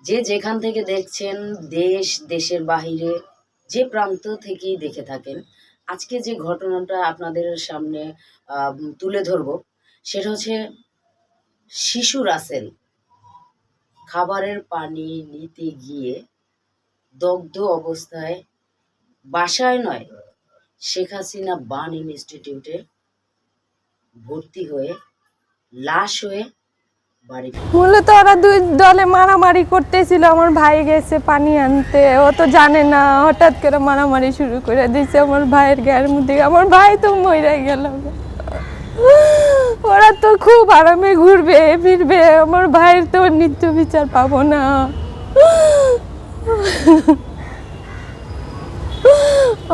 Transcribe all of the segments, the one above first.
যে যেখান থেকে দেখছেন, দেশ দেশের বাহিরে যে প্রান্ত থেকেই দেখে থাকেন, আজকে যে ঘটনাটা আপনাদের সামনে তুলে ধরব সেটা হচ্ছে শিশু রাসেল খাবারের পানি নিতে গিয়ে দগ্ধ অবস্থায় বাসায় নয়, শেখ হাসিনা বার্ন ইনস্টিটিউটে ভর্তি হয়ে লাশ হয়ে বাড়ি। মূলত ওরা দুই দলে মারামারি করতেছিল, আমার ভাই গেছে পানি আনতে, ও তো জানে না, হঠাৎ করে মারামারি শুরু করে দিয়েছে আমার ভাইয়ের গায়ের মধ্যে। আমার ভাই তো মরে গেল। ওরা তো খুব আরামে ঘুরবে ফিরবে, আমার ভাইয়ের তো নিত্য বিচার পাবো না।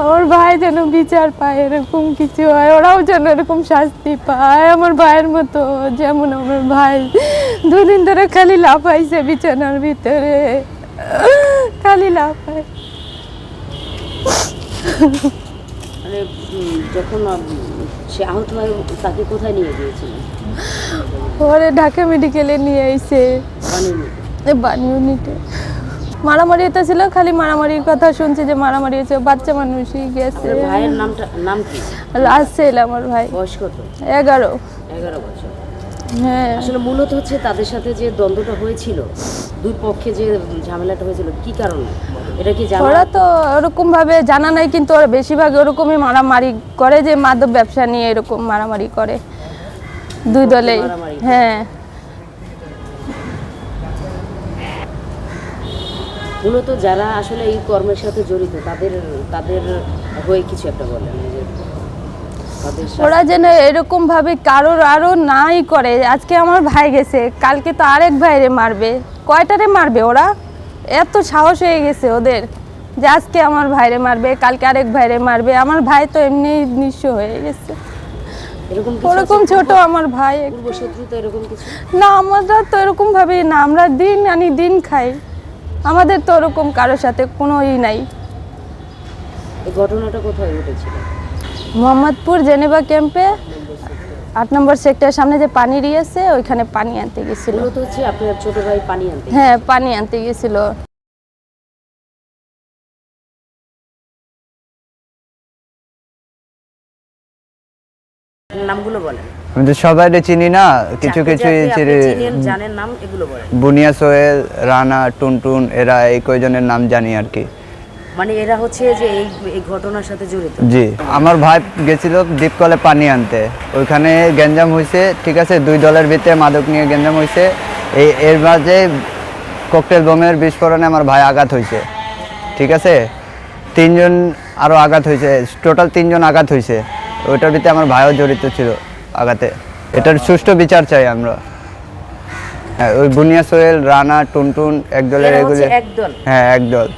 আমার ভাই যেন বিচার পায়, এরকম কিছু হয়, ওরাও যেন এরকম শাস্তি পায় আমার ভাইয়ের মতো। যেমন আমার ভাই দুদিন ধরে খালি লাফাইছে বিছানার ভিতরে, খালি লাফায়। মানে যখন সে আহত হয় তাকে কোথায় নিয়ে গিয়েছিল? ওরে ঢাকা মেডিকেলে নিয়ে আইছে, বানিয়ে মারামারি হতেছিল, খালি মারামারির কথা শুনছি যে মারামারি হয়েছে, বাচ্চা মানুষই গেছে। ভাইয়ের নাম কি? রাসেল আমার ভাই। বয়স কত? 11 বছর। হ্যাঁ, আসলে মূলত হচ্ছে তাদের সাথে যে দ্বন্দ্বটা হয়েছিল, দুই পক্ষে যে ঝামেলাটা হয়েছিল, কি কারণে এটা কি জানা? ওরা তো ওরকম ভাবে জানা নাই, কিন্তু ওরা বেশিরভাগ ওরকমই মারামারি করে, যে মাদক ব্যবসা নিয়ে এরকম মারামারি করে দুই দলেই। হ্যাঁ, মূলত যারা আসলে এই কর্মের সাথে জড়িত তাদের হয়ে কিছু একটা বলেন। ওরা যেন এরকম ভাবে কারোর আরো নাই করে। আজকে আমার ভাই গেছে, কালকে তো আরেক ভাইরে মারবে, কয়টারে মারবে ওরা? এত সাহস হয়ে গেছে ওদের যে আজকে আমার ভাইরে মারবে, কালকে আরেক ভাইরে মারবে। আমার ভাই তো এমনি নিঃস্ব হয়ে গেছে। ওরকম ছোট আমার ভাই, না আমরা তো এরকম ভাবে না, আমরা দিন আনি দিন খাই, আমাদের তো ওরকম কারোর সাথে কোনো নাই। এই ঘটনাটা কোথায় ঘটেছিল? মোহাম্মদপুর জেনেভা ক্যাম্পে 8 নম্বর সেক্টরের সামনে যে পানি দিয়েছে ওইখানে পানি আনতে গেছিল। মূলত হচ্ছে আপনার ছোট ভাই পানি আনতে? হ্যাঁ, পানি আনতে গেছিল। নামগুলো বলেন। আমি তো সবাইকে চিনি না, কিছু কিছু জানেন নাম, এগুলো বলেন। বুনিয়া সোহেল, রানা, টুনটুন, এরা এই কয়জনের নাম জানি আর কি। মানে এরা হচ্ছে যে এই ঘটনার সাথে জড়িত? জি, আমার ভাই গেছিল দ্বীপকলে পানি আনতে, ওইখানে গ্যাঞ্জাম হয়েছে, ঠিক আছে, দুই দলের ভিতরে মাদক নিয়ে গ্যাঞ্জাম হয়েছে। এর মাঝে ককটেল বোমের বিস্ফোরণে আমার ভাই আঘাত হয়েছে, ঠিক আছে, 3 জন আরও আঘাত হয়েছে, টোটাল 3 জন আঘাত হয়েছে। ওইটার ভিতরে আমার ভাইও জড়িত ছিল আঘাতে। এটার সুষ্ঠু বিচার চাই আমরা। হ্যাঁ, ওই বুনিয়া সোহেল, রানা, টুনটুন এক দলের, এগুলো। একদল? হ্যাঁ, একদল।